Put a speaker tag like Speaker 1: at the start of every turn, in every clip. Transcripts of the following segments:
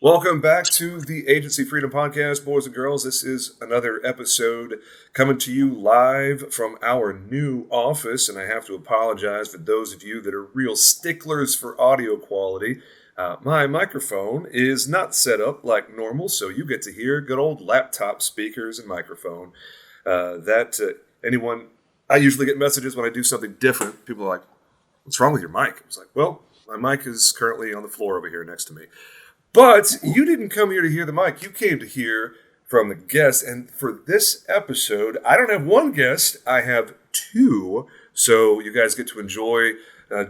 Speaker 1: Welcome back to the Agency Freedom Podcast, boys and girls. This is another episode coming to you live from our new office, and I have to apologize for those of you that are real sticklers for audio quality. My microphone is not set up like normal, so you get to hear good old laptop speakers and microphone. I usually get messages when I do something different. People are like, "What's wrong with your mic?" I was like, "Well, my mic is currently on the floor over here next to me." But you didn't come here to hear the mic. You came to hear from the guest. And for this episode, I don't have one guest. I have two. So you guys get to enjoy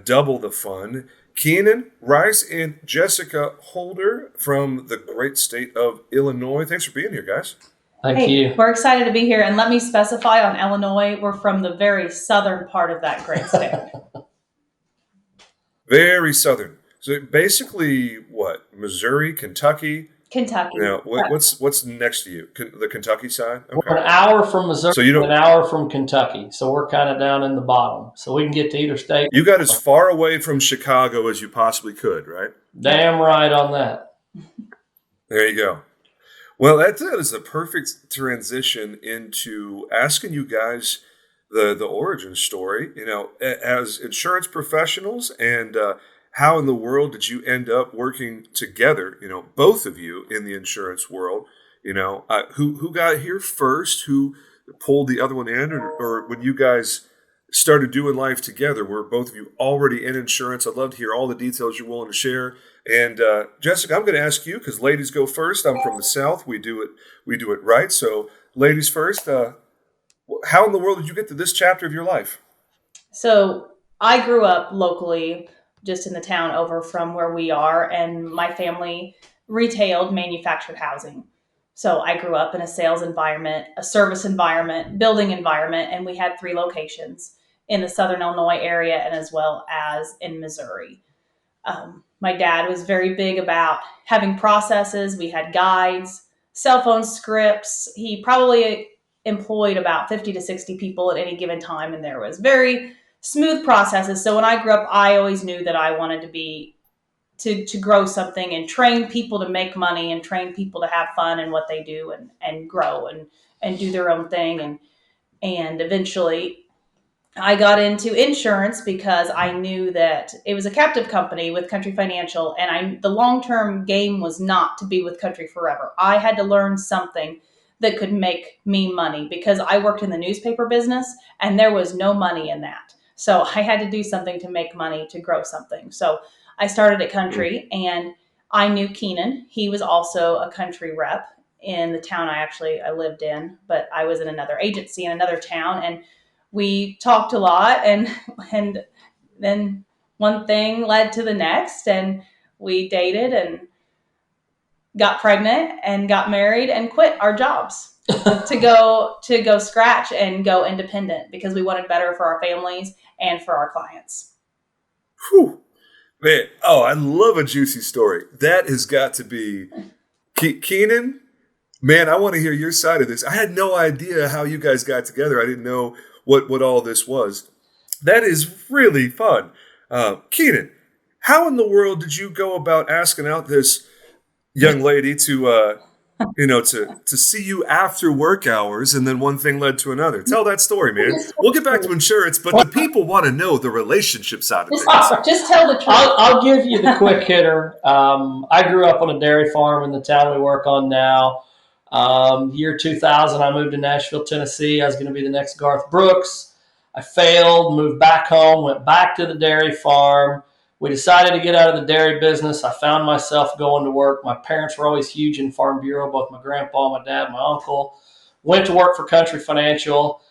Speaker 1: double the fun. Keenan Rice and Jessica Holder from the great state of Illinois. Thanks for being here, guys.
Speaker 2: Thank you. We're excited to be here. And let me specify on Illinois, we're from the very southern part of that great state.
Speaker 1: Very southern. So basically, what? Missouri, Kentucky?
Speaker 2: Kentucky.
Speaker 1: Now, what's next to you? The Kentucky side?
Speaker 3: Okay. We're an hour from Missouri, so an hour from Kentucky. So we're kind of down in the bottom. So we can get to either state.
Speaker 1: You got as far away from Chicago as you possibly could, right?
Speaker 3: Damn right on that.
Speaker 1: There you go. Well, that is a perfect transition into asking you guys the origin story, as insurance professionals, and how in the world did you end up working together, both of you in the insurance world? Who got here first? Who pulled the other one in? Or when you guys started doing life together, were both of you already in insurance? I'd love to hear all the details you're willing to share. And Jessica, I'm going to ask you because ladies go first. I'm from the South. We do it right. So ladies first. How in the world did you get to this chapter of your life?
Speaker 2: So I grew up locally, just in the town over from where we are, and my family retailed manufactured housing. So I grew up in a sales environment, a service environment, building environment, and we had 3 locations in the Southern Illinois area and as well as in Missouri. My dad was very big about having processes. We had guides, cell phone scripts. He probably employed about 50 to 60 people at any given time, and there was very smooth processes. So when I grew up, I always knew that I wanted to grow something and train people to make money and train people to have fun in what they do and grow and do their own thing. And eventually I got into insurance because I knew that it was a captive company with Country Financial, and the long-term game was not to be with Country forever. I had to learn something that could make me money because I worked in the newspaper business and there was no money in that. So I had to do something to make money to grow something. So I started at Country, and I knew Keenan. He was also a Country rep in the town I lived in, but I was in another agency in another town, and we talked a lot, and then one thing led to the next, and we dated and got pregnant and got married and quit our jobs to go scratch and go independent because we wanted better for our families and for our clients.
Speaker 1: Whew. Man, I love a juicy story. That has got to be Keenan. Man, I want to hear your side of this. I had no idea how you guys got together. I didn't know what all this was. That is really fun. Keenan, how in the world did you go about asking out this young lady to see you after work hours, and then one thing led to another? Tell that story, man. We'll get back to insurance, but the people want to know the relationship side of things.
Speaker 2: Just tell the truth.
Speaker 3: I'll give you the quick hitter. I grew up on a dairy farm in the town we work on now. Year 2000, I moved to Nashville, Tennessee. I was going to be the next Garth Brooks. I failed, moved back home, went back to the dairy farm. We decided to get out of the dairy business. I found myself going to work. My parents were always huge in Farm Bureau, both my grandpa, my dad, my uncle. Went to work for Country Financial,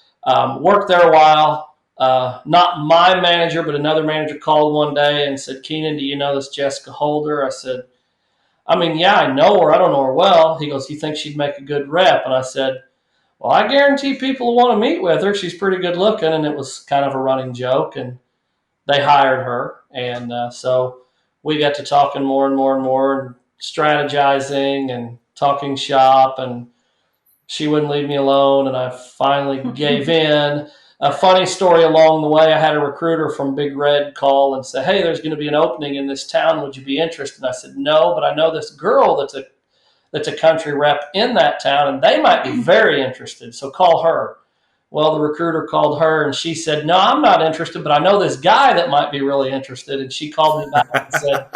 Speaker 3: worked there a while. Not my manager, but another manager called one day and said, "Keenan, do you know this Jessica Holder?" I said, yeah, I know her. I don't know her well. He goes, "You think she'd make a good rep?" And I said, "Well, I guarantee people will want to meet with her. She's pretty good looking." And it was kind of a running joke. And they hired her. And so we got to talking more and more and more, and strategizing and talking shop. And she wouldn't leave me alone. And I finally gave in. A funny story along the way, I had a recruiter from Big Red call and say, "Hey, there's going to be an opening in this town. Would you be interested?" And I said, "No, but I know this girl that's a country rep in that town, and they might be very interested. So call her." Well, the recruiter called her, and she said, "No, I'm not interested, but I know this guy that might be really interested." And she called me back and said,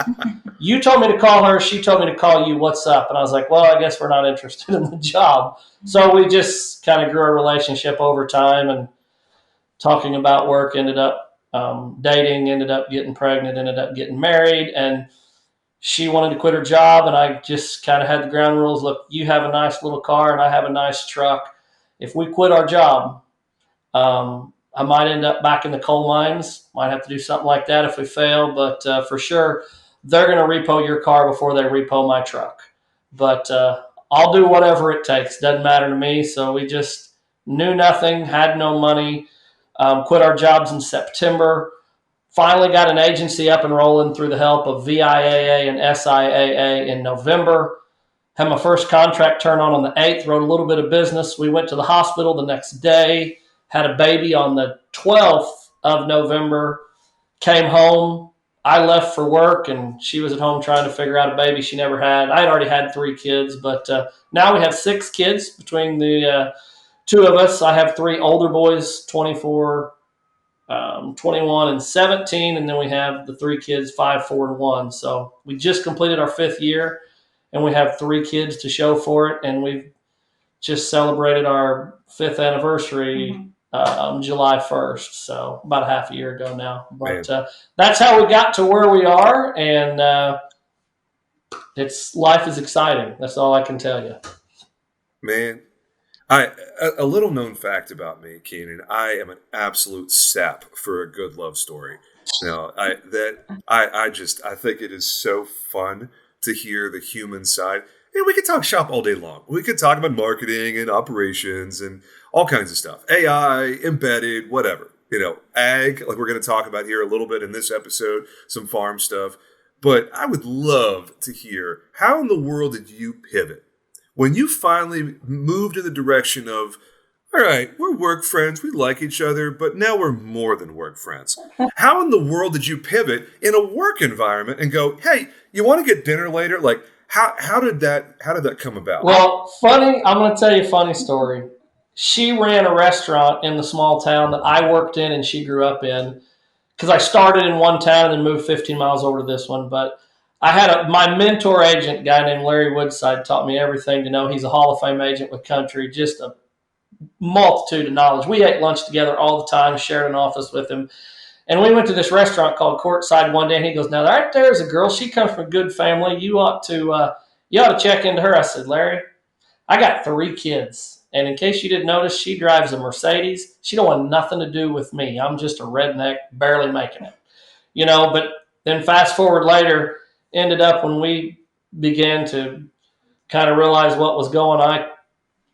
Speaker 3: "You told me to call her. She told me to call you. What's up?" And I was like, "Well, I guess we're not interested in the job." So we just kind of grew our relationship over time, and talking about work, ended up dating, ended up getting pregnant, ended up getting married, and she wanted to quit her job, and I just kind of had the ground rules. Look, you have a nice little car, and I have a nice truck. If we quit our job, I might end up back in the coal mines. Might have to do something like that if we fail, but for sure, they're going to repo your car before they repo my truck. But I'll do whatever it takes. Doesn't matter to me. So we just knew nothing, had no money, quit our jobs in September. Finally got an agency up and rolling through the help of VIAA and SIAA in November. Had my first contract turn on the 8th, wrote a little bit of business. We went to the hospital the next day, had a baby on the 12th of November, came home. I left for work, and she was at home trying to figure out a baby she never had. I had already had 3 kids, but now we have 6 kids between the two of us. I have 3 older boys, 24, 21, and 17, and then we have the 3 kids, 5, 4, and 1. So we just completed our 5th year, and we have 3 kids to show for it, and we've just celebrated our 5th anniversary July 1st, so about a half a year ago now. But that's how we got to where we are, and life is exciting. That's all I can tell you.
Speaker 1: Man, a little known fact about me, Keenan. I am an absolute sap for a good love story. I think it is so fun to hear the human side. We could talk shop all day long. We could talk about marketing and operations and all kinds of stuff. AI, embedded, whatever. Ag, like we're going to talk about here a little bit in this episode, some farm stuff. But I would love to hear, how in the world did you pivot when you finally moved in the direction of, all right, we're work friends, we like each other, but now we're more than work friends. How in the world did you pivot in a work environment and go, hey, you want to get dinner later? Like, how did that come about?
Speaker 3: Well, funny, I'm going to tell you a funny story. She ran a restaurant in the small town that I worked in and she grew up in, because I started in one town and then moved 15 miles over to this one. But I had my mentor agent, guy named Larry Woodside, taught me everything to know. He's a Hall of Fame agent with Country, just a multitude of knowledge. We ate lunch together all the time, shared an office with him. And we went to this restaurant called Courtside one day, and he goes, "Now right there's a girl. She comes from a good family. You ought to check into her." I said, "Larry, I got 3 kids, and in case you didn't notice, she drives a Mercedes. She don't want nothing to do with me. I'm just a redneck, barely making it, But then fast forward later, ended up when we began to kind of realize what was going on. I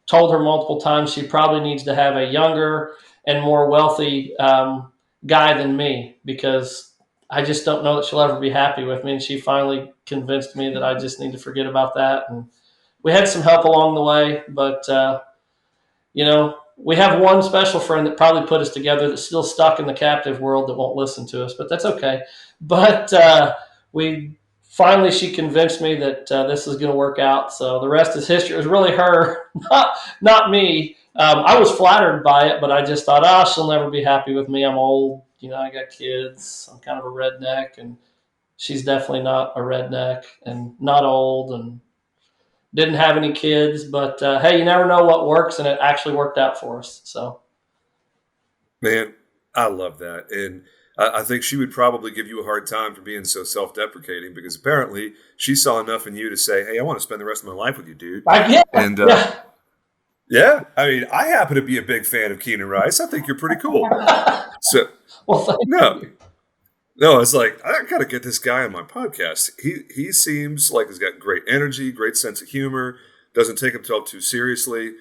Speaker 3: told her multiple times she probably needs to have a younger and more wealthy guy than me, because I just don't know that she'll ever be happy with me. And she finally convinced me that I just need to forget about that. And we had some help along the way, but we have one special friend that probably put us together that's still stuck in the captive world that won't listen to us, but that's okay. But she convinced me that this is going to work out. So the rest is history. It was really her, not me. I was flattered by it, but I just thought, she'll never be happy with me. I'm old. I got kids. I'm kind of a redneck, and she's definitely not a redneck and not old and didn't have any kids. But hey, you never know what works, and it actually worked out for us. So,
Speaker 1: man, I love that. And I think she would probably give you a hard time for being so self-deprecating, because apparently she saw enough in you to say, hey, I want to spend the rest of my life with you, dude. And yeah, I mean, I happen to be a big fan of Keenan Rice. I think you're pretty cool. So,
Speaker 3: well, thank you.
Speaker 1: No, it's like, I got to get this guy on my podcast. He seems like he's got great energy, great sense of humor, doesn't take himself too seriously.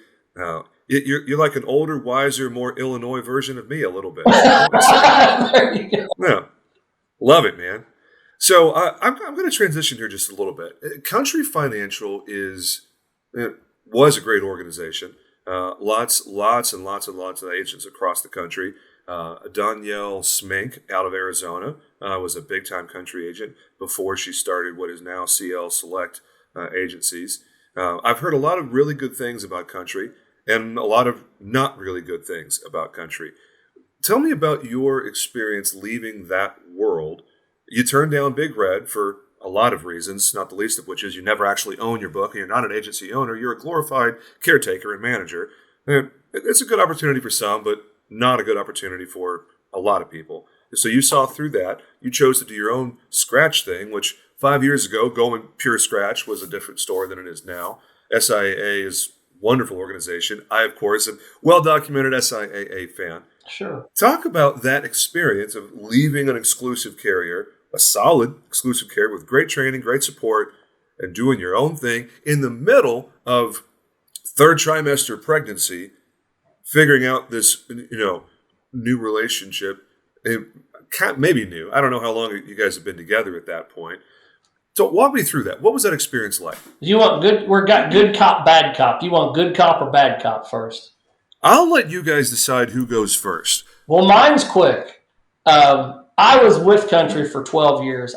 Speaker 1: You're like an older, wiser, more Illinois version of me a little bit.
Speaker 3: There you go.
Speaker 1: Yeah, love it, man. So I'm going to transition here just a little bit. Country Financial was a great organization. Lots of agents across the country. Danielle Smink out of Arizona was a big time country agent before she started what is now CL Select agencies. I've heard a lot of really good things about country and a lot of not really good things about country. Tell me about your experience leaving that world. You turned down Big Red for a lot of reasons, not the least of which is you never actually own your book and you're not an agency owner. You're a glorified caretaker and manager. And it's a good opportunity for some, but not a good opportunity for a lot of people. So you saw through that. You chose to do your own scratch thing, which 5 years ago, going pure scratch was a different story than it is now. SIAA is a wonderful organization. I, of course, am well-documented SIAA fan.
Speaker 3: Sure.
Speaker 1: Talk about that experience of leaving an exclusive carrier, a solid exclusive carrier with great training, great support, and doing your own thing in the middle of third trimester pregnancy, figuring out this, new relationship. Maybe new. I don't know how long you guys have been together at that point. So walk me through that. What was that experience like?
Speaker 3: You want good? We've got good cop, bad cop. You want good cop or bad cop first?
Speaker 1: I'll let you guys decide who goes first.
Speaker 3: Well, mine's quick. I was with Country for 12 years.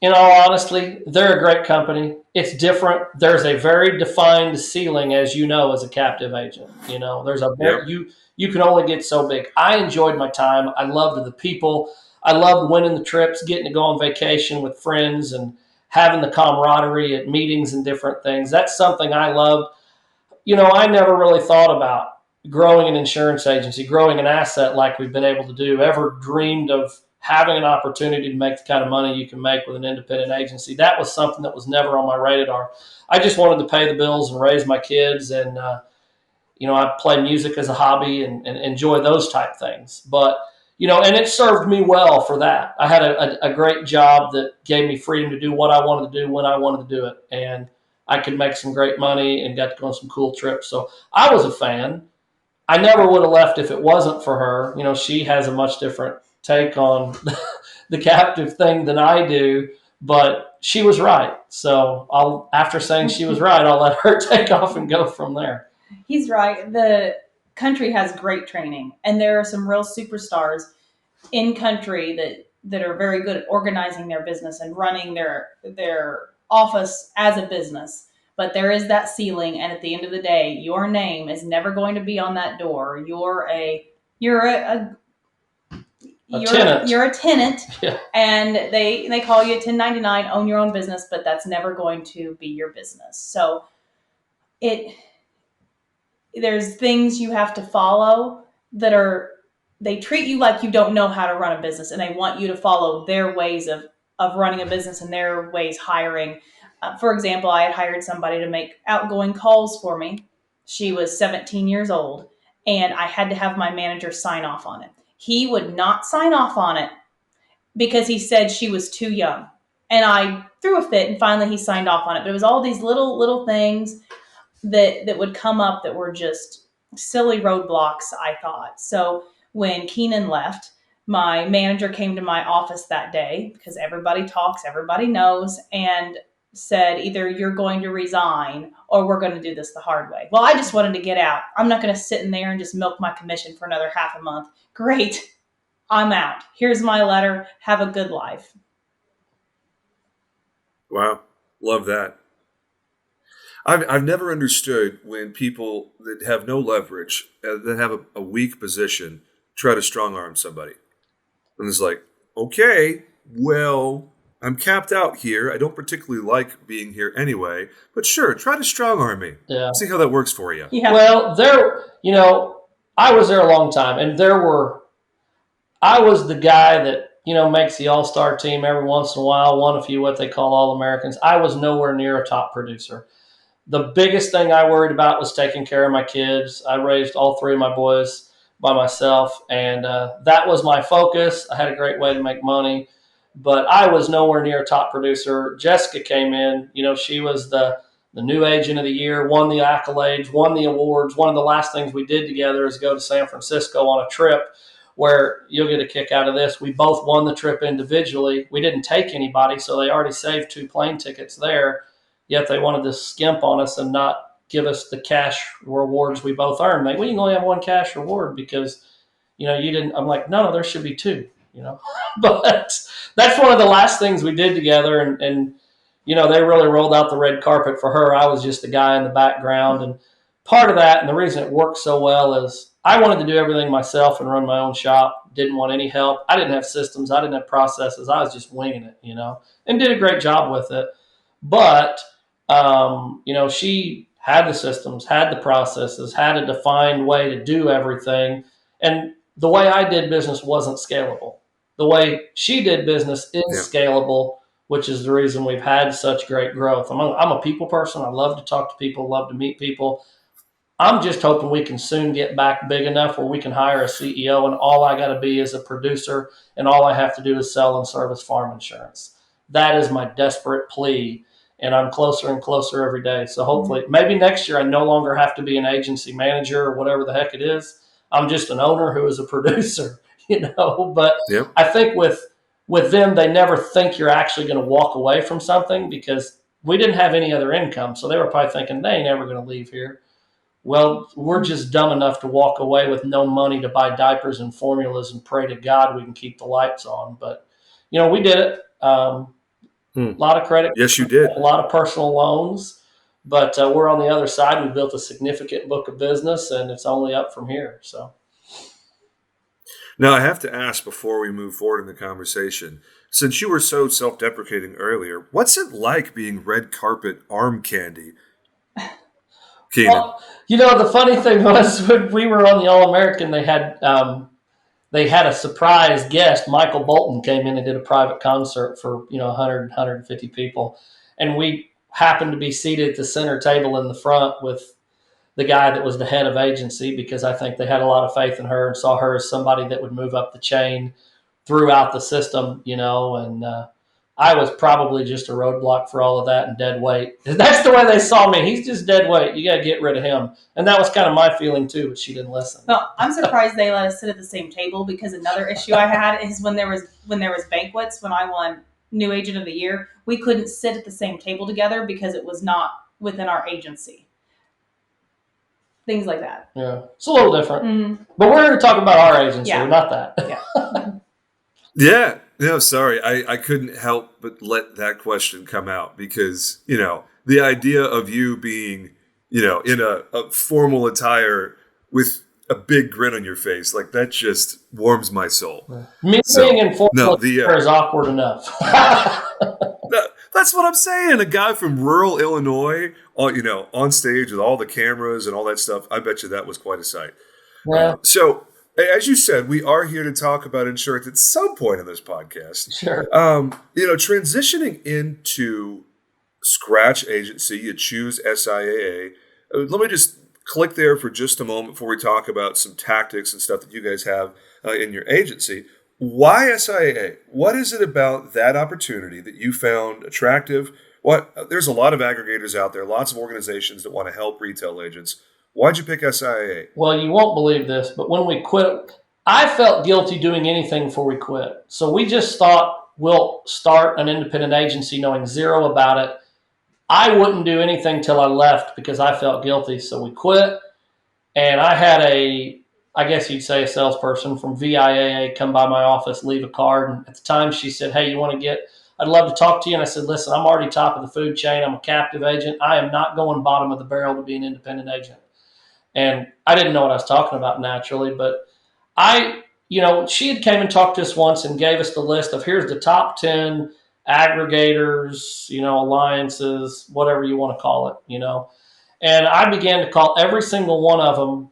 Speaker 3: In all honesty, they're a great company. It's different. There's a very defined ceiling, as you know, as a captive agent. There's a
Speaker 1: Yep.
Speaker 3: you can only get so big. I enjoyed my time. I loved the people. I loved winning the trips, getting to go on vacation with friends, and having the camaraderie at meetings and different things. That's something I loved. I never really thought about growing an insurance agency, growing an asset like we've been able to do, ever dreamed of having an opportunity to make the kind of money you can make with an independent agency. That was something that was never on my radar. I just wanted to pay the bills and raise my kids. And, I play music as a hobby and enjoy those type things. But, and it served me well for that. I had a great job that gave me freedom to do what I wanted to do when I wanted to do it. And I could make some great money and got to go on some cool trips. So I was a fan. I never would have left if it wasn't for her. She has a much different take on the captive thing than I do, but she was right. So after saying she was right, I'll let her take off and go from there.
Speaker 2: He's right. The country has great training, and there are some real superstars in country that are very good at organizing their business and running their office as a business. But there is that ceiling, and at the end of the day, your name is never going to be on that door. You're a
Speaker 3: tenant.
Speaker 2: You're a tenant,
Speaker 3: Yeah.
Speaker 2: and they call you a 1099, own your own business, but that's never going to be your business. So there's things you have to follow they treat you like you don't know how to run a business, and they want you to follow their ways of running a business and their ways hiring. For example, I had hired somebody to make outgoing calls for me. She was 17 years old, and I had to have my manager sign off on it. He would not sign off on it because he said she was too young. And I threw a fit, and finally he signed off on it. But it was all these little things that would come up that were just silly roadblocks, I thought. So when Keenan left, my manager came to my office that day, because everybody talks, everybody knows, and said, either you're going to resign or we're going to do this the hard way. Well, I just wanted to get out. I'm not going to sit in there and just milk my commission for another half a month. Great. I'm out. Here's my letter. Have a good life.
Speaker 1: Wow. Love that. I've never understood when people that have no leverage, that have a weak position, try to strong arm somebody. And it's like, okay, well, I'm capped out here. I don't particularly like being here anyway, but sure, try to strong arm me.
Speaker 3: Yeah.
Speaker 1: See how that works for you.
Speaker 2: Yeah.
Speaker 3: Well, I was there a long time, and I was the guy that, makes the all-star team every once in a while, won a few what they call All-Americans. I was nowhere near a top producer. The biggest thing I worried about was taking care of my kids. I raised all three of my boys by myself, and that was my focus. I had a great way to make money, but I was nowhere near a top producer. Jessica came in. She was the new agent of the year, won the accolades, won the awards. One of the last things we did together is go to San Francisco on a trip where you'll get a kick out of this. We both won the trip individually. We didn't take anybody, so they already saved 2 plane tickets there. Yet they wanted to skimp on us and not give us the cash rewards we both earned. Like, well, you can only have one cash reward because, you didn't. I'm like, no, there should be two, but that's one of the last things we did together. And they really rolled out the red carpet for her. I was just the guy in the background. And part of that, and the reason it worked so well, is I wanted to do everything myself and run my own shop. Didn't want any help. I didn't have systems. I didn't have processes. I was just winging it, and did a great job with it. But, she had the systems, had the processes, had a defined way to do everything. And the way I did business wasn't scalable. The way she did business is
Speaker 1: Yeah.
Speaker 3: scalable, which is the reason we've had such great growth. I'm a people person. I love to talk to people, love to meet people. I'm just hoping we can soon get back big enough where we can hire a CEO and all I got to be is a producer and all I have to do is sell and service farm insurance. That is my desperate plea. And I'm closer and closer every day. So hopefully, maybe next year I no longer have to be an agency manager or whatever the heck it is. I'm just an owner who is a producer, But
Speaker 1: Yeah.
Speaker 3: I think with them, they never think you're actually going to walk away from something because we didn't have any other income. So they were probably thinking they ain't ever going to leave here. Well, we're just dumb enough to walk away with no money to buy diapers and formulas and pray to God we can keep the lights on. But, we did it. A lot of credit.
Speaker 1: Yes, you did.
Speaker 3: A lot of personal loans. But we're on the other side. We built a significant book of business, and it's only up from here. So.
Speaker 1: Now, I have to ask before we move forward in the conversation, since you were so self-deprecating earlier, what's it like being red carpet arm candy? Keenan.
Speaker 3: Well, the funny thing was when we were on the All-American, they had a surprise guest. Michael Bolton came in and did a private concert for 100, 150 people, and we happened to be seated at the center table in the front with the guy that was the head of agency because I think they had a lot of faith in her and saw her as somebody that would move up the chain throughout the system, and I was probably just a roadblock for all of that and dead weight. That's the way they saw me. He's just dead weight. You got to get rid of him. And that was kind of my feeling too, but she didn't listen.
Speaker 2: Well, I'm surprised they let us sit at the same table because another issue I had is when there was banquets, when I won New Agent of the Year, we couldn't sit at the same table together because it was not within our agency. Things like that.
Speaker 3: Yeah. It's a little different.
Speaker 2: Mm-hmm.
Speaker 3: But we're here to talk about our agency,
Speaker 2: Yeah.
Speaker 3: not that.
Speaker 2: Yeah.
Speaker 1: Yeah. No, sorry. I couldn't help but let that question come out because, the idea of you being, in a formal attire with a big grin on your face, like that just warms my soul.
Speaker 3: Me being in formal attire is awkward enough.
Speaker 1: That's what I'm saying. A guy from rural Illinois, on stage with all the cameras and all that stuff. I bet you that was quite a sight.
Speaker 3: Yeah.
Speaker 1: So, as you said, we are here to talk about insurance at some point in this podcast.
Speaker 3: Sure.
Speaker 1: Transitioning into scratch agency, you choose SIAA. Let me just click there for just a moment before we talk about some tactics and stuff that you guys have in your agency. Why SIAA? What is it about that opportunity that you found attractive? There's a lot of aggregators out there, lots of organizations that want to help retail agents. Why'd you pick SIAA?
Speaker 3: Well, you won't believe this, but when we quit, I felt guilty doing anything before we quit. So we just thought we'll start an independent agency knowing zero about it. I wouldn't do anything till I left because I felt guilty. So we quit. And I had I guess you'd say a salesperson from VIAA come by my office, leave a card. And at the time she said, hey, I'd love to talk to you. And I said, listen, I'm already top of the food chain. I'm a captive agent. I am not going bottom of the barrel to be an independent agent. And I didn't know what I was talking about naturally, but she had came and talked to us once and gave us the list of here's the top 10 aggregators, alliances, whatever you want to call it, And I began to call every single one of them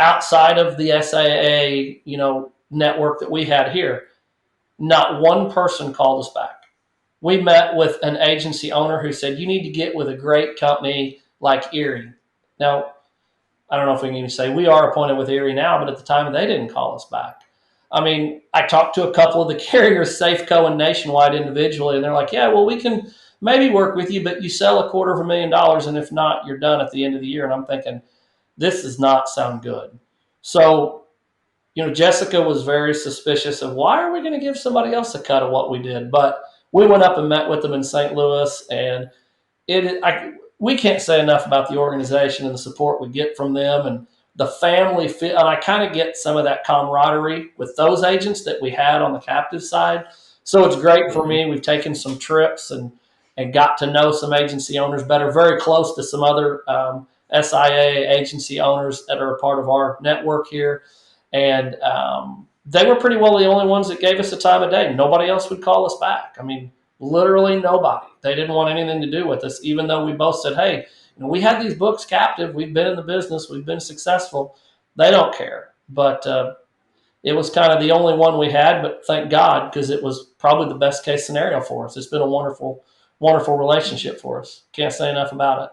Speaker 3: outside of the SIAA, network that we had here. Not one person called us back. We met with an agency owner who said, you need to get with a great company like Erie. Now, I don't know if we can even say we are appointed with Erie now, but at the time they didn't call us back. I mean, I talked to a couple of the carriers, Safeco and Nationwide individually, and they're like, yeah, well, we can maybe work with you, but you sell $250,000, and if not, you're done at the end of the year. And I'm thinking, this does not sound good. So, Jessica was very suspicious of why are we going to give somebody else a cut of what we did? But we went up and met with them in St. Louis, and we can't say enough about the organization and the support we get from them and the family fit. And I kind of get some of that camaraderie with those agents that we had on the captive side. So it's great for
Speaker 1: Hmm.
Speaker 3: me. We've taken some trips and got to know some agency owners better, very close to some other SIA agency owners that are a part of our network here. And they were pretty well the only ones that gave us the time of day. Nobody else would call us back. I mean, literally nobody. They didn't want anything to do with us, even though we both said, hey, we had these books captive. We've been in the business. We've been successful. They don't care. But it was kind of the only one we had, but thank God, because it was probably the best case scenario for us. It's been a wonderful, wonderful relationship for us. Can't say enough about it.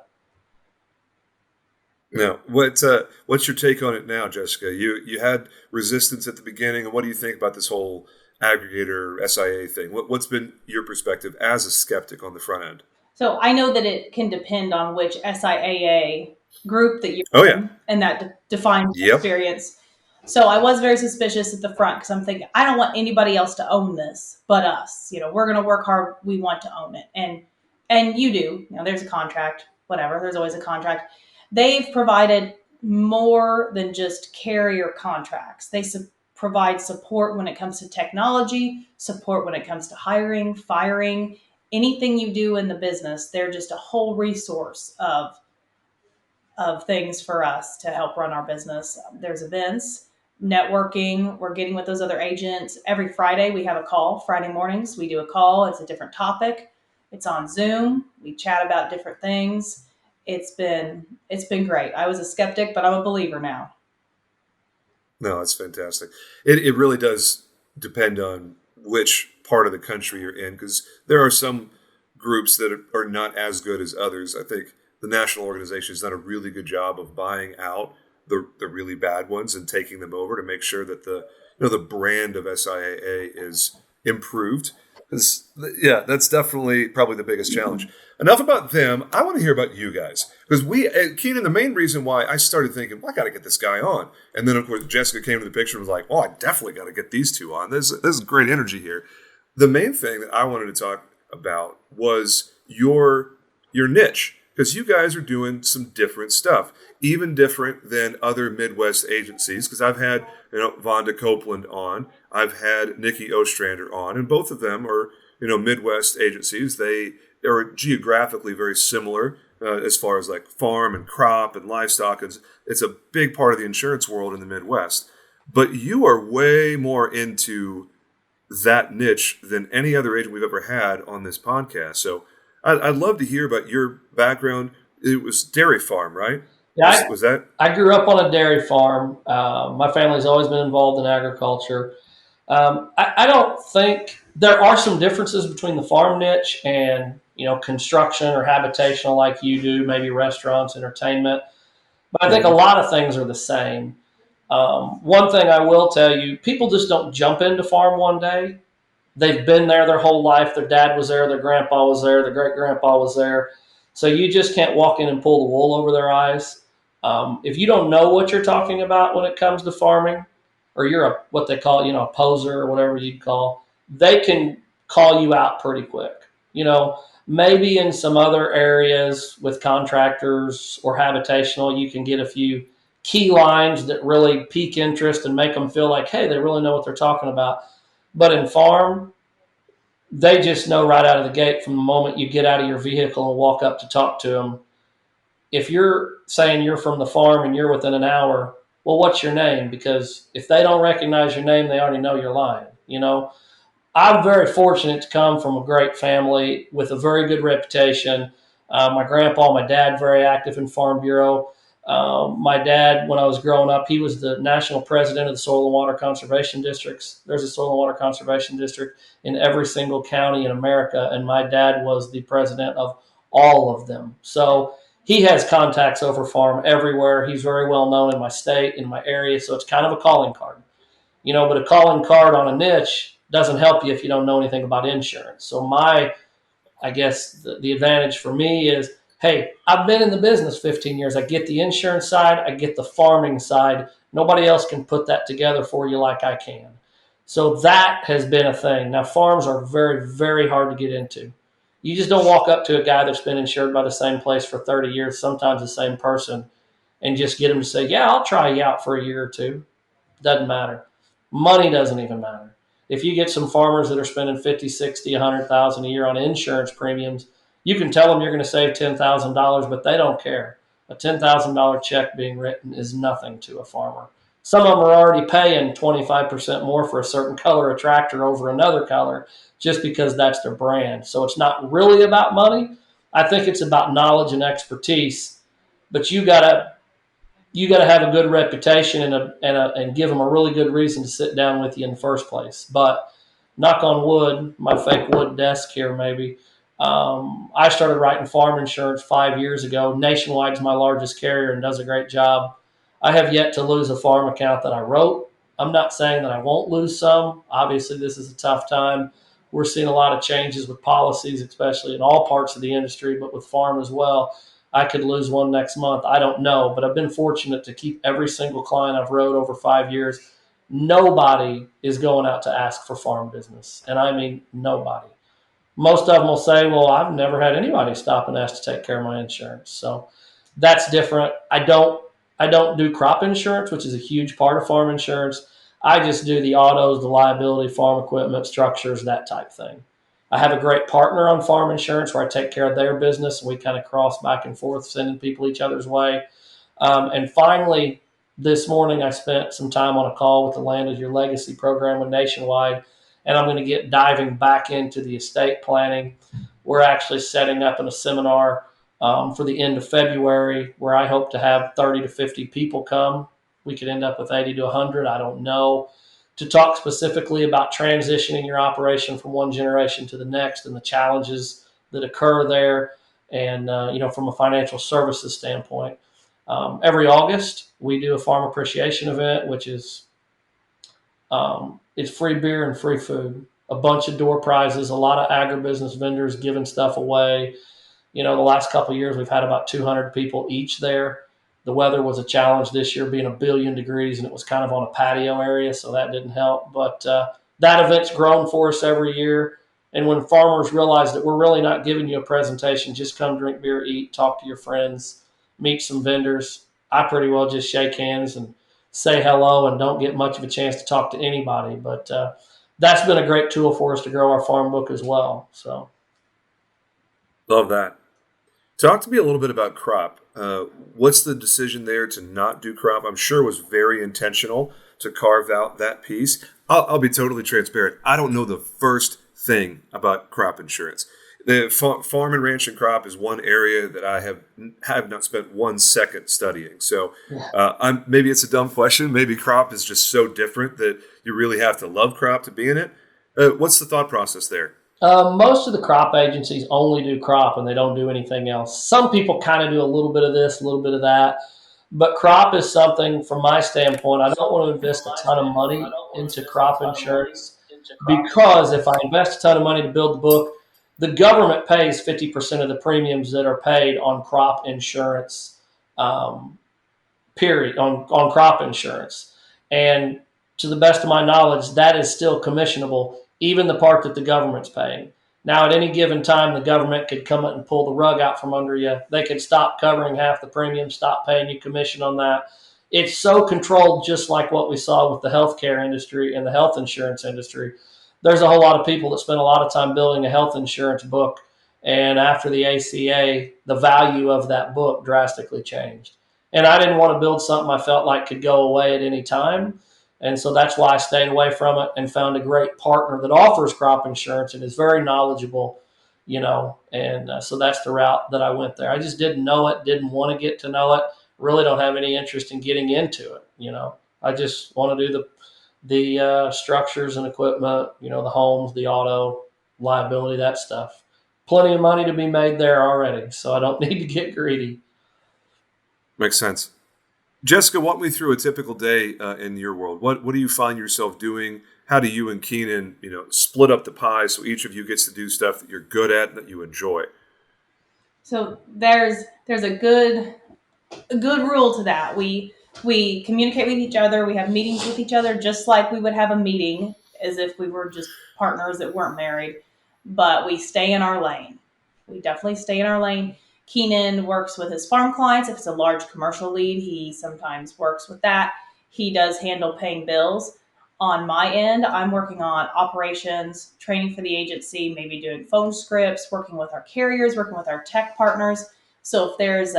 Speaker 1: Now, what's your take on it now, Jessica? You had resistance at the beginning, and what do you think about this whole aggregator SIA thing? What's been your perspective as a skeptic on the front end?
Speaker 2: So I know that it can depend on which SIAA group that
Speaker 1: Oh
Speaker 2: you're
Speaker 1: yeah,
Speaker 2: in, and that defines
Speaker 1: yep.
Speaker 2: experience. So I was very suspicious at the front because I'm thinking I don't want anybody else to own this but us. We're going to work hard. We want to own it, and you do. There's a contract. Whatever. There's always a contract. They've provided more than just carrier contracts. They provide support when it comes to technology, support when it comes to hiring, firing, anything you do in the business. They're just a whole resource of things for us to help run our business. There's events, networking. We're getting with those other agents every Friday. We have a call. Friday mornings we do a call. It's a different topic. It's on Zoom. We chat about different things. It's been great. I was a skeptic, but I'm a believer now.
Speaker 1: No, that's fantastic. It really does depend on which part of the country you're in, because there are some groups that are not as good as others. I think the national organization has done a really good job of buying out the really bad ones and taking them over to make sure that the brand of SIAA is improved. 'Cause, yeah, that's definitely probably the biggest challenge. Enough about them. I want to hear about you guys, because Keenan. The main reason why I started thinking, well, I got to get this guy on, and then of course Jessica came to the picture and was like, oh, I definitely got to get these two on. This is great energy here. The main thing that I wanted to talk about was your niche, because you guys are doing some different stuff, even different than other Midwest agencies. Because I've had Vonda Copeland on, I've had Nikki Ostrander on, and both of them are Midwest agencies. They are geographically very similar as far as like farm and crop and livestock. It's a big part of the insurance world in the Midwest. But you are way more into that niche than any other agent we've ever had on this podcast. So I'd love to hear about your background. It was dairy farm, right?
Speaker 3: Yeah,
Speaker 1: Was that?
Speaker 3: I grew up on a dairy farm. My family's always been involved in agriculture. I don't think there are some differences between the farm niche and construction or habitational like you do, maybe restaurants, entertainment. But I think a
Speaker 1: Hmm.
Speaker 3: lot of things are the same. One thing I will tell you, people just don't jump into farm one day. They've been there their whole life. Their dad was there, their grandpa was there, their great grandpa was there. So you just can't walk in and pull the wool over their eyes. If you don't know what you're talking about when it comes to farming, or you're what they call a poser or whatever you'd call, they can call you out pretty quick. Maybe in some other areas with contractors or habitational, you can get a few key lines that really pique interest and make them feel like, hey, they really know what they're talking about. But in farm, they just know right out of the gate from the moment you get out of your vehicle and walk up to talk to them. If you're saying you're from the farm and you're within an hour, well, what's your name? Because if they don't recognize your name, they already know you're lying. I'm very fortunate to come from a great family with a very good reputation. My grandpa, my dad, very active in Farm Bureau. My dad, when I was growing up, he was the national president of the Soil and Water Conservation Districts. There's a Soil and Water Conservation District in every single county in America, and my dad was the president of all of them. So he has contacts over farm everywhere. He's very well known in my state, in my area, so it's kind of a calling card. But a calling card on a niche doesn't help you if you don't know anything about insurance. So I guess the advantage for me is, hey, I've been in the business 15 years. I get the insurance side. I get the farming side. Nobody else can put that together for you like I can. So that has been a thing. Now, farms are very, very hard to get into. You just don't walk up to a guy that's been insured by the same place for 30 years, sometimes the same person, and just get him to say, yeah, I'll try you out for a year or two. Doesn't matter. Money doesn't even matter. If you get some farmers that are spending 50, 60, 100,000 a year on insurance premiums, you can tell them you're going to save $10,000, but they don't care. A $10,000 check being written is nothing to a farmer. Some of them are already paying 25% more for a certain color of tractor over another color just because that's their brand. So it's not really about money. I think it's about knowledge and expertise, but you got to have a good reputation and give them a really good reason to sit down with you in the first place. But knock on wood, my fake wood desk here maybe. I started writing farm insurance 5 years ago. Nationwide's my largest carrier and does a great job. I have yet to lose a farm account that I wrote. I'm not saying that I won't lose some. Obviously, this is a tough time. We're seeing a lot of changes with policies, especially in all parts of the industry, but with farm as well. I could lose one next month. I don't know, but I've been fortunate to keep every single client I've wrote over 5 years. Nobody is going out to ask for farm business, and I mean nobody. Most of them will say, "Well, I've never had anybody stop and ask to take care of my insurance." So that's different. I don't do crop insurance, which is a huge part of farm insurance. I just do the autos, the liability, farm equipment, structures, that type thing. I have a great partner on farm insurance where I take care of their business and we kind of cross back and forth, sending people each other's way. And finally, this morning I spent some time on a call with the Land is Your Legacy program with Nationwide, and I'm going to get diving back into the estate planning. We're actually setting up in a seminar for the end of February where I hope to have 30 to 50 people come. We could end up with 80 to 100, I don't know, to talk specifically about transitioning your operation from one generation to the next and the challenges that occur there. And, from a financial services standpoint, every August, we do a farm appreciation event, which is it's free beer and free food, a bunch of door prizes, a lot of agribusiness vendors giving stuff away. The last couple of years, we've had about 200 people each there. The weather was a challenge this year, being a billion degrees, and it was kind of on a patio area, so that didn't help. But that event's grown for us every year. And when farmers realize that we're really not giving you a presentation, just come drink beer, eat, talk to your friends, meet some vendors, I pretty well just shake hands and say hello and don't get much of a chance to talk to anybody. But that's been a great tool for us to grow our farm book as well. So.
Speaker 1: Love that. Talk to me a little bit about crop. What's the decision there to not do crop? I'm sure it was very intentional to carve out that piece. I'll be totally transparent. I don't know the first thing about crop insurance. The farm and ranch and crop is one area that I have not spent 1 second studying. So maybe it's a dumb question. Maybe crop is just so different that you really have to love crop to be in it. What's the thought process there?
Speaker 3: Most of the crop agencies only do crop and they don't do anything else. Some people kind of do a little bit of this, a little bit of that. But crop is something, from my standpoint, I don't want to invest a ton of money into crop insurance because if I invest a ton of money to build the book, the government pays 50% of the premiums that are paid on crop insurance, period, on crop insurance. And to the best of my knowledge, that is still commissionable, even the part that the government's paying. Now, at any given time, the government could come up and pull the rug out from under you. They could stop covering half the premium, stop paying you commission on that. It's so controlled, just like what we saw with the healthcare industry and the health insurance industry. There's a whole lot of people that spend a lot of time building a health insurance book. And after the ACA, the value of that book drastically changed. And I didn't want to build something I felt like could go away at any time. And so that's why I stayed away from it and found a great partner that offers crop insurance and is very knowledgeable, and so that's the route that I went there. I just didn't know it, didn't want to get to know it, really don't have any interest in getting into it. I just want to do the structures and equipment, the homes, the auto, liability, that stuff. Plenty of money to be made there already, so I don't need to get greedy.
Speaker 1: Makes sense. Jessica, walk me through a typical day in your world. What do you find yourself doing? How do you and Keenan, split up the pie so each of you gets to do stuff that you're good at and that you enjoy?
Speaker 2: So there's a good rule to that. We communicate with each other. We have meetings with each other, just like we would have a meeting as if we were just partners that weren't married. But we stay in our lane. We definitely stay in our lane. Keenan works with his farm clients. If it's a large commercial lead, he sometimes works with that. He does handle paying bills. On my end, I'm working on operations, training for the agency, maybe doing phone scripts, working with our carriers, working with our tech partners. So if there's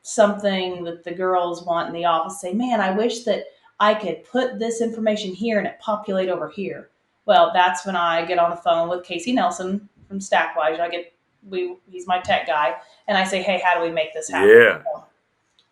Speaker 2: something that the girls want in the office, say, man, I wish that I could put this information here and it populate over here. Well, that's when I get on the phone with Casey Nelson from Stackwise. He's my tech guy, and I say, hey, how do we make this happen?
Speaker 1: Yeah.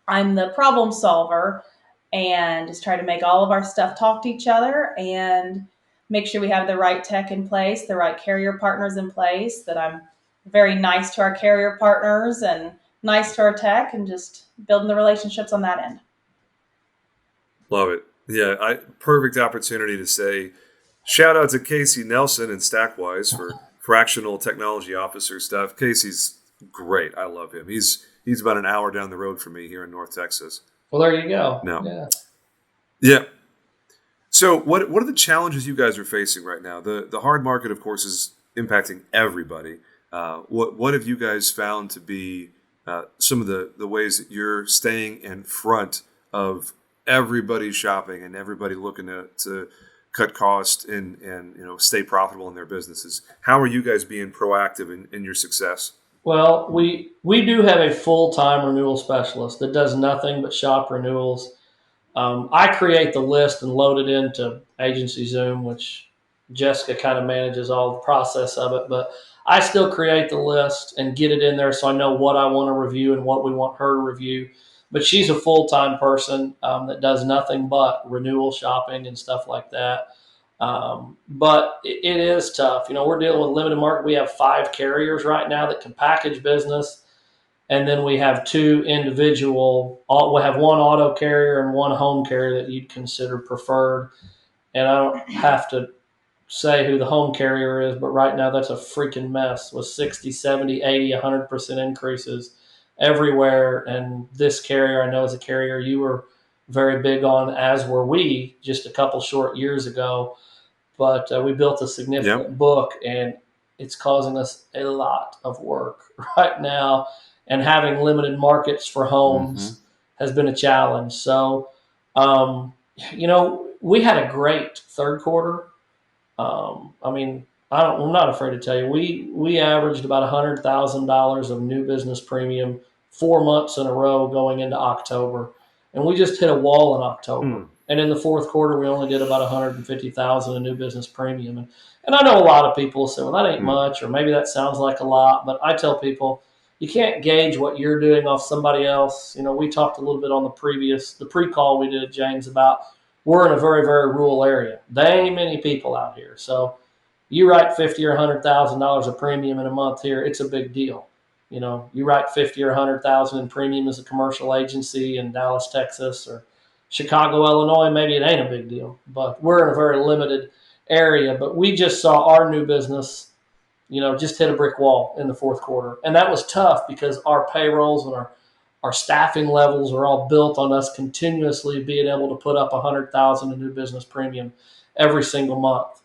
Speaker 2: I'm the problem solver and just try to make all of our stuff talk to each other and make sure we have the right tech in place, the right carrier partners in place, that I'm very nice to our carrier partners and nice to our tech, and just building the relationships on that end.
Speaker 1: Love it. Yeah, perfect opportunity to say shout out to Casey Nelson and Stackwise for fractional technology officer stuff. Casey's great. I love him. He's about an hour down the road from me here in North Texas.
Speaker 3: Well, there you go.
Speaker 1: No. Yeah. So what are the challenges you guys are facing right now? The hard market, of course, is impacting everybody. What have you guys found to be some of the ways that you're staying in front of everybody shopping and everybody looking to cut costs and stay profitable in their businesses? How are you guys being proactive in your success?
Speaker 3: Well, we do have a full-time renewal specialist that does nothing but shop renewals. I create the list and load it into Agency Zoom, which Jessica kind of manages all the process of it. But I still create the list and get it in there so I know what I want to review and what we want her to review. But she's a full-time person that does nothing but renewal shopping and stuff like that. But it is tough. We're dealing with limited market. We have 5 carriers right now that can package business. And then we have 2 individual, we have 1 auto carrier and 1 home carrier that you'd consider preferred. And I don't have to say who the home carrier is, but right now that's a freaking mess with 60, 70, 80, 100% increases everywhere. And this carrier, I know, is a carrier you were very big on, as were we just a couple short years ago. But we built a significant book, and it's causing us a lot of work right now. And having limited markets for homes has been a challenge. So, we had a great third quarter. I'm not afraid to tell you, we averaged about $100,000 of new business premium 4 months in a row going into October, and we just hit a wall in October. And in the fourth quarter, we only did about $150,000 in new business premium. And I know a lot of people say, well, that ain't much, or maybe that sounds like a lot. But I tell people, you can't gauge what you're doing off somebody else. We talked a little bit on the pre-call we did, James, about we're in a very, very rural area. There ain't many people out here. So you write $50,000 or $100,000 of premium in a month here, it's a big deal. You write $50,000 or $100,000 in premium as a commercial agency in Dallas, Texas, or Chicago, Illinois, maybe it ain't a big deal. But we're in a very limited area. But we just saw our new business, just hit a brick wall in the fourth quarter. And that was tough because our payrolls and our staffing levels are all built on us continuously being able to put up $100,000 in new business premium every single month,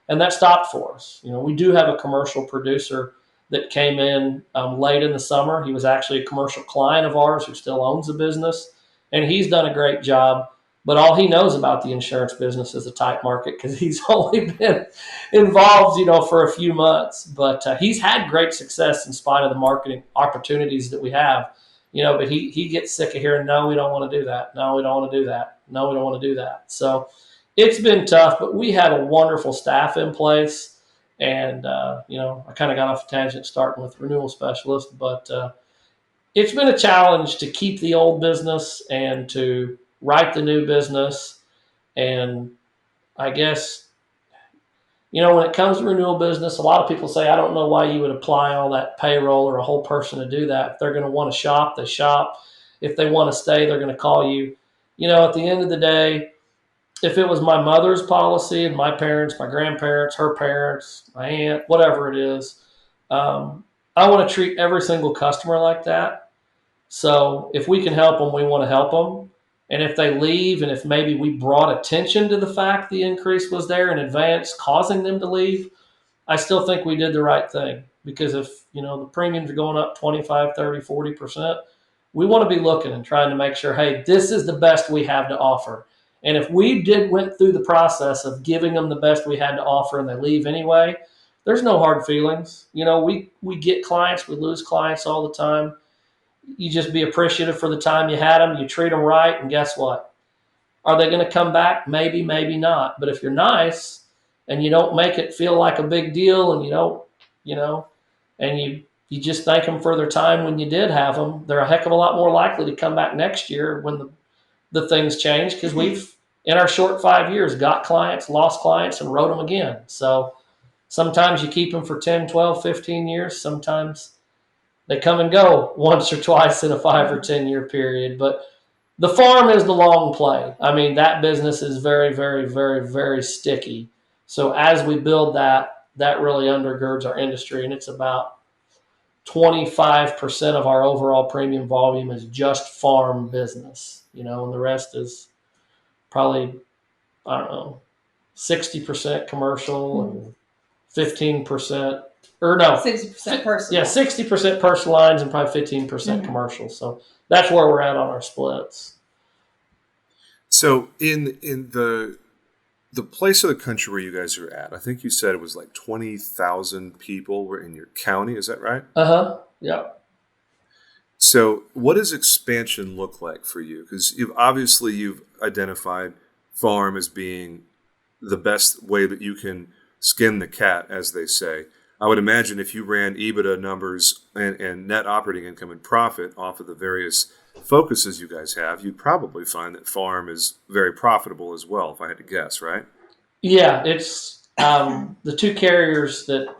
Speaker 3: and that stopped for us. We do have a commercial producer that came in late in the summer. He was actually a commercial client of ours who still owns the business, and he's done a great job. But all he knows about the insurance business is a tight market because he's only been involved, for a few months. But he's had great success in spite of the marketing opportunities that we have. But he gets sick of hearing, no, we don't want to do that. No, we don't want to do that. No, we don't want to do that. So it's been tough, but we have a wonderful staff in place. And, I kind of got off a tangent starting with renewal specialists, but it's been a challenge to keep the old business and to write the new business. And I guess, when it comes to renewal business, a lot of people say, I don't know why you would apply all that payroll or a whole person to do that. If they're going to want to shop, they shop. If they want to stay, they're going to call you. At the end of the day, if it was my mother's policy and my parents, my grandparents, her parents, my aunt, whatever it is, I want to treat every single customer like that. So if we can help them, we want to help them. And if they leave, and if maybe we brought attention to the fact the increase was there in advance, causing them to leave, I still think we did the right thing. because if, the premiums are going up 25, 30, 40%, we want to be looking and trying to make sure, hey, this is the best we have to offer. And if we went through the process of giving them the best we had to offer and they leave anyway, there's no hard feelings. We get clients, we lose clients all the time. You just be appreciative for the time you had them, you treat them right, and guess what? Are they going to come back? Maybe, maybe not. But if you're nice and you don't make it feel like a big deal, and you don't, and you just thank them for their time when you did have them, they're a heck of a lot more likely to come back next year when the things change, because we've, in our short 5 years, got clients, lost clients, and wrote them again. So sometimes you keep them for 10, 12, 15 years. Sometimes they come and go once or twice in a 5 or 10 year period. But the farm is the long play. I mean, that business is very, very, very, very sticky. So as we build that really undergirds our industry, and it's about 25% of our overall premium volume is just farm business, and the rest is probably, I don't know, 60% commercial and 15%, or no,
Speaker 2: 60% personal.
Speaker 3: yeah, 60% personal lines and probably 15% commercial. So that's where we're at on our splits.
Speaker 1: So in the place of the country where you guys are at, I think you said it was like 20,000 people were in your county. Is that right?
Speaker 3: Yeah.
Speaker 1: So what does expansion look like for you? Because you've identified farm as being the best way that you can skin the cat, as they say. I would imagine if you ran EBITDA numbers and net operating income and profit off of the various focuses you guys have, you'd probably find that farm is very profitable as well, if I had to guess, right?
Speaker 3: Yeah, it's the two carriers that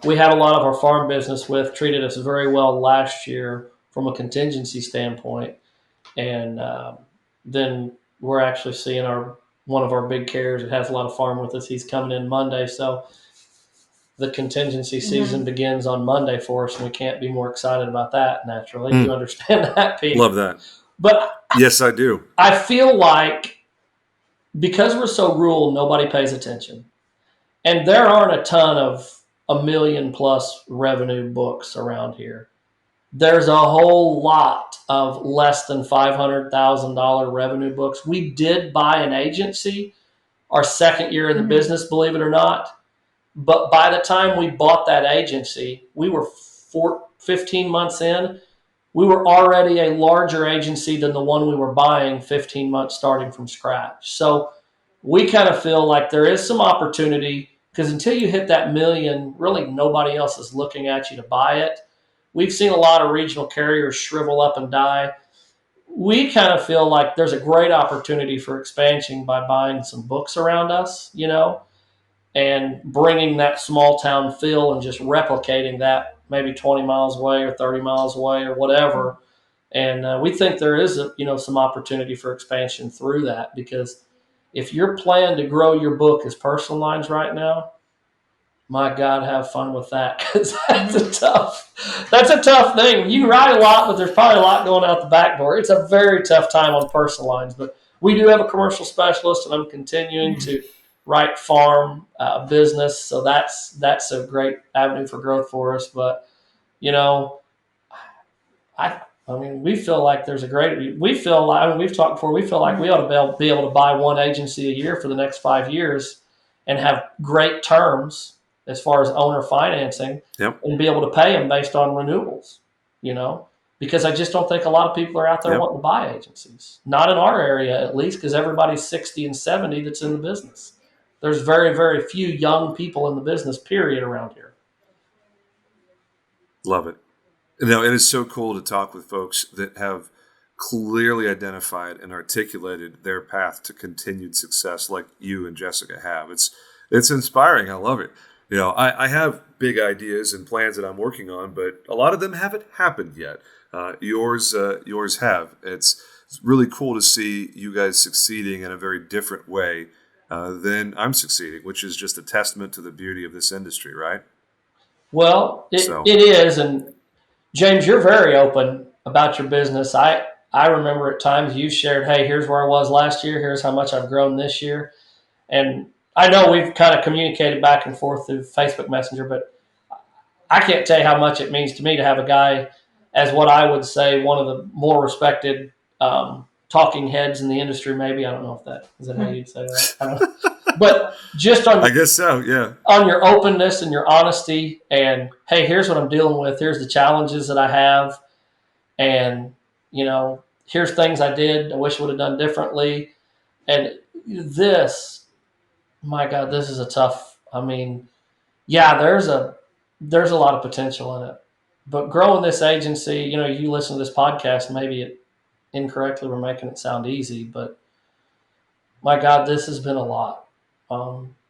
Speaker 3: we had a lot of our farm business with treated us very well last year from a contingency standpoint. And then we're actually seeing one of our big carriers that has a lot of farm with us. He's coming in Monday. So the contingency season begins on Monday for us, and we can't be more excited about that, naturally. You understand that, Pete?
Speaker 1: Love that.
Speaker 3: But
Speaker 1: yes, I do.
Speaker 3: I feel like because we're so rural, nobody pays attention. And there aren't a ton of $1 million plus revenue books around here. There's a whole lot of less than $500,000 revenue books. We did buy an agency our second year in the business, believe it or not. But by the time we bought that agency, we were 15 months in. We were already a larger agency than the one we were buying 15 months starting from scratch. So we kind of feel like there is some opportunity, because until you hit that million, really nobody else is looking at you to buy it. We've seen a lot of regional carriers shrivel up and die. We kind of feel like there's a great opportunity for expansion by buying some books around us, and bringing that small town feel and just replicating that maybe 20 miles away or 30 miles away or whatever. And we think there is some opportunity for expansion through that, because if you're planning to grow your book as personal lines right now, my God, have fun with that, because that's a tough thing. You can write a lot, but there's probably a lot going out the back door. It's a very tough time on personal lines, but we do have a commercial specialist, and I'm continuing to write farm business. So that's a great avenue for growth for us. But, we feel like there's we've talked before, we feel like we ought to be able to buy one agency a year for the next 5 years and have great terms as far as owner financing, and be able to pay them based on renewals, because I just don't think a lot of people are out there wanting to buy agencies. Not in our area, at least, because everybody's 60 and 70 that's in the business. There's very, very few young people in the business, period, around here.
Speaker 1: Love it. It is so cool to talk with folks that have clearly identified and articulated their path to continued success like you and Jessica have. It's inspiring. I love it. I have big ideas and plans that I'm working on, but a lot of them haven't happened yet. Yours have. It's really cool to see you guys succeeding in a very different way than I'm succeeding, which is just a testament to the beauty of this industry, right?
Speaker 3: Well, it is. And James, you're very open about your business. I remember at times you shared, hey, here's where I was last year. Here's how much I've grown this year. And I know we've kind of communicated back and forth through Facebook Messenger, but I can't tell you how much it means to me to have a guy as what I would say one of the more respected talking heads in the industry. Maybe I don't know if that is that how you'd say that. I don't know. But just
Speaker 1: I guess so. Yeah.
Speaker 3: on your openness and your honesty, and hey, here's what I'm dealing with. Here's the challenges that I have, and here's things I did. I wish I would have done differently. And this, my God, this is a tough. I mean, yeah, there's a lot of potential in it. But growing this agency, you listen to this podcast, maybe incorrectly we're making it sound easy, but my God, this has been a lot.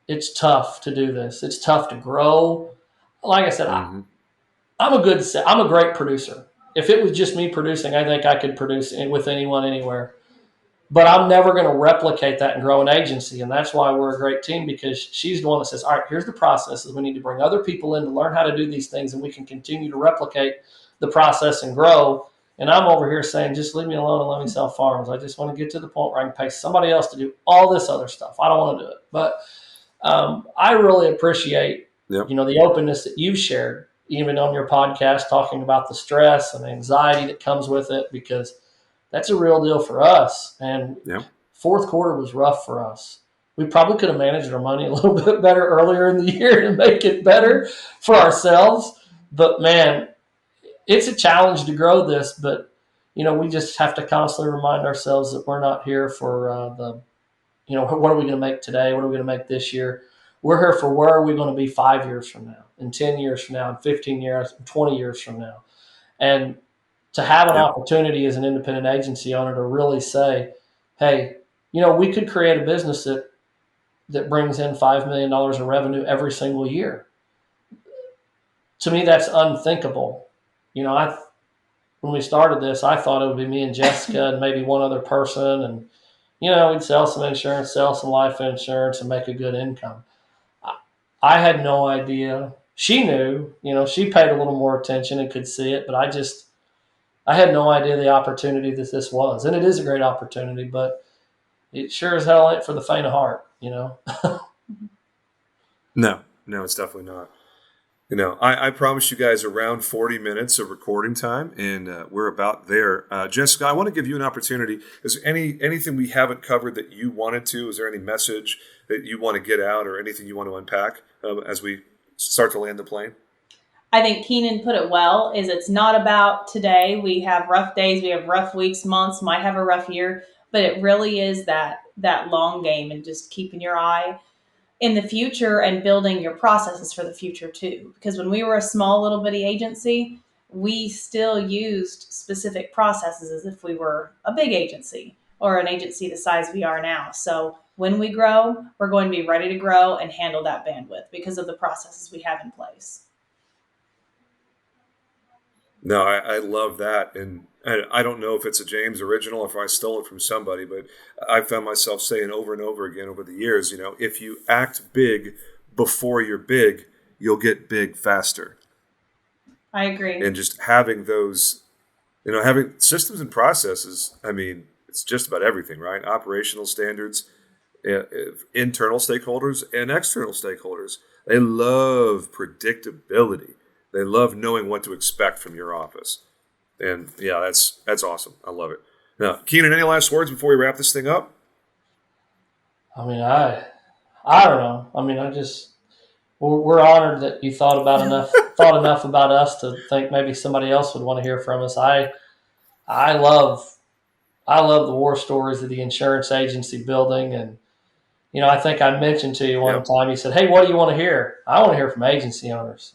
Speaker 3: It's tough to do this. It's tough to grow. Like I said,
Speaker 1: Mm-hmm.
Speaker 3: I'm a great producer. If it was just me producing, I think I could produce with anyone, anywhere. But I'm never going to replicate that and grow an agency. And that's why we're a great team, because she's the one that says, all right, here's the processes. We need to bring other people in to learn how to do these things, and we can continue to replicate the process and grow. And I'm over here saying, just leave me alone and let me sell farms. I just want to get to the point where I can pay somebody else to do all this other stuff. I don't want to do it. But I really appreciate,
Speaker 1: Yep.
Speaker 3: the openness that you've shared, even on your podcast, talking about the stress and anxiety that comes with it, because that's a real deal for us. And
Speaker 1: Yep.
Speaker 3: fourth quarter was rough for us. We probably could have managed our money a little bit better earlier in the year to make it better for ourselves. But man, it's a challenge to grow this. But we just have to constantly remind ourselves that we're not here for what are we going to make today? What are we going to make this year? We're here for where are we going to be 5 years from now, and 10 years from now, and 15 years, and 20 years from now. And to have an opportunity as an independent agency owner to really say, hey, we could create a business that brings in $5 million of revenue every single year. To me, that's unthinkable. When we started this, I thought it would be me and Jessica and maybe one other person, and we'd sell some insurance, sell some life insurance, and make a good income. I had no idea. She knew, she paid a little more attention and could see it, but I had no idea the opportunity that this was. And it is a great opportunity, but it sure as hell ain't for the faint of heart,
Speaker 1: No, it's definitely not. I promised you guys around 40 minutes of recording time, and we're about there. Jessica, I want to give you an opportunity. Is there anything we haven't covered that you wanted to? Is there any message that you want to get out, or anything you want to unpack as we start to land the plane?
Speaker 2: I think Keenan put it well, is it's not about today. We have rough days, we have rough weeks, months, might have a rough year, but it really is that long game, and just keeping your eye in the future and building your processes for the future too. Because when we were a small little bitty agency, we still used specific processes as if we were a big agency or an agency the size we are now. So when we grow, we're going to be ready to grow and handle that bandwidth because of the processes we have in place.
Speaker 1: No, I love that. And I don't know if it's a James original or if I stole it from somebody, but I found myself saying over and over again over the years, if you act big before you're big, you'll get big faster.
Speaker 2: I agree.
Speaker 1: And just having those, having systems and processes, it's just about everything, right? Operational standards, internal stakeholders and external stakeholders. They love predictability. They love knowing what to expect from your office. And yeah, that's awesome. I love it. Now, Keenan, any last words before we wrap this thing up?
Speaker 3: I don't know. We're honored that you thought enough about us to think maybe somebody else would want to hear from us. I love the war stories of the insurance agency building. And, I think I mentioned to you one time, you said, hey, what do you want to hear? I want to hear from agency owners.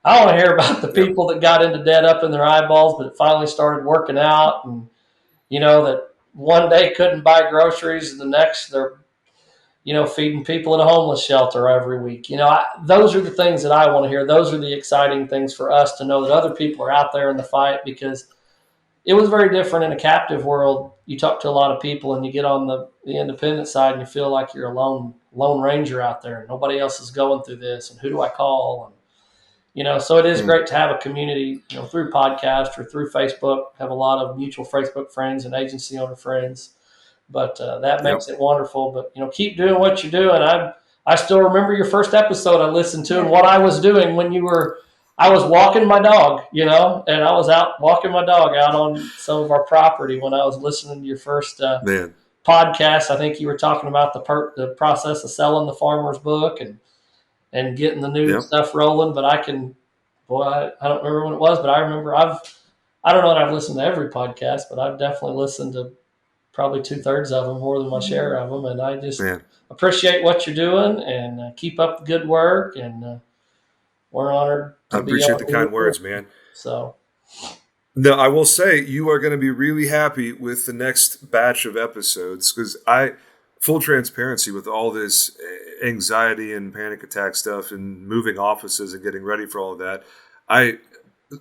Speaker 3: I want to hear about the people that got into debt up in their eyeballs, but it finally started working out, and that one day couldn't buy groceries, and the next they're feeding people at a homeless shelter every week. Those are the things that I want to hear. Those are the exciting things for us to know, that other people are out there in the fight, because it was very different in a captive world. You talk to a lot of people and you get on the independent side and you feel like you're a lone ranger out there. Nobody else is going through this, and who do I call? And so it is great to have a community, through podcast or through Facebook. Have a lot of mutual Facebook friends and agency owner friends, but that makes it wonderful. But keep doing what you're doing. I still remember your first episode I listened to, and what I was doing when you were I was walking my dog, and I was out walking my dog out on some of our property when I was listening to your first
Speaker 1: Man.
Speaker 3: podcast. I think you were talking about the process of selling the farmer's book and getting the new
Speaker 1: Yep.
Speaker 3: stuff rolling. But I don't remember when it was, but I remember I don't know that I've listened to every podcast, but I've definitely listened to probably 2/3 of them, more than my share of them. And I just
Speaker 1: Man.
Speaker 3: appreciate what you're doing and keep up the good work. And we're honored
Speaker 1: I
Speaker 3: to be
Speaker 1: appreciate the
Speaker 3: on
Speaker 1: kind
Speaker 3: here.
Speaker 1: words, man.
Speaker 3: So,
Speaker 1: No, I will say you are going to be really happy with the next batch of episodes because full transparency with all this anxiety and panic attack stuff and moving offices and getting ready for all of that, I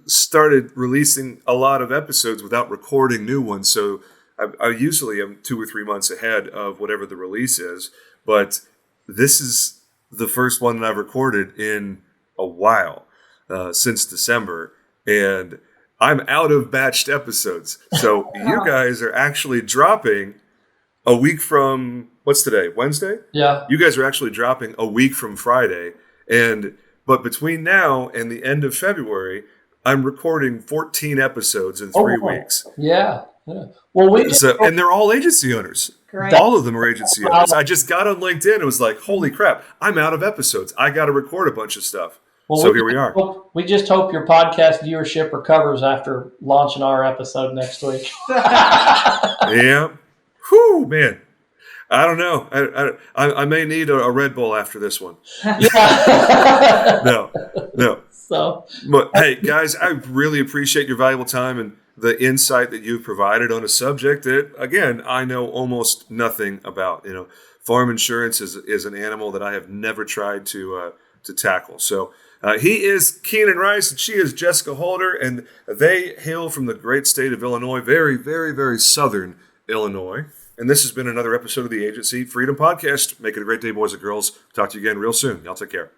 Speaker 1: started releasing a lot of episodes without recording new ones. So I usually am 2 or 3 months ahead of whatever the release is, but this is the first one that I've recorded in a while, since December, and I'm out of batched episodes. So you guys are actually dropping a week from, what's today? Wednesday?
Speaker 3: yeah.
Speaker 1: You guys are actually dropping a week from Friday. But between now and the end of February, I'm recording 14 episodes in 3 weeks.
Speaker 3: Yeah. Well,
Speaker 1: And they're all agency owners.
Speaker 2: Great.
Speaker 1: All of them are agency owners. I just got on LinkedIn and was like, holy crap, I'm out of episodes. I got to record a bunch of stuff. So here we are.
Speaker 3: We just hope your podcast viewership recovers after launching our episode next week.
Speaker 1: Yeah. Whew, man. I don't know. I may need a Red Bull after this one. No.
Speaker 3: So,
Speaker 1: But hey, guys, I really appreciate your valuable time and the insight that you've provided on a subject that, again, I know almost nothing about. Farm insurance is an animal that I have never tried to tackle. So he is Keenan Rice, and she is Jessica Holder, and they hail from the great state of Illinois, very, very, very southern Illinois. And this has been another episode of the Agency Freedom Podcast. Make it a great day, boys and girls. Talk to you again real soon. Y'all take care.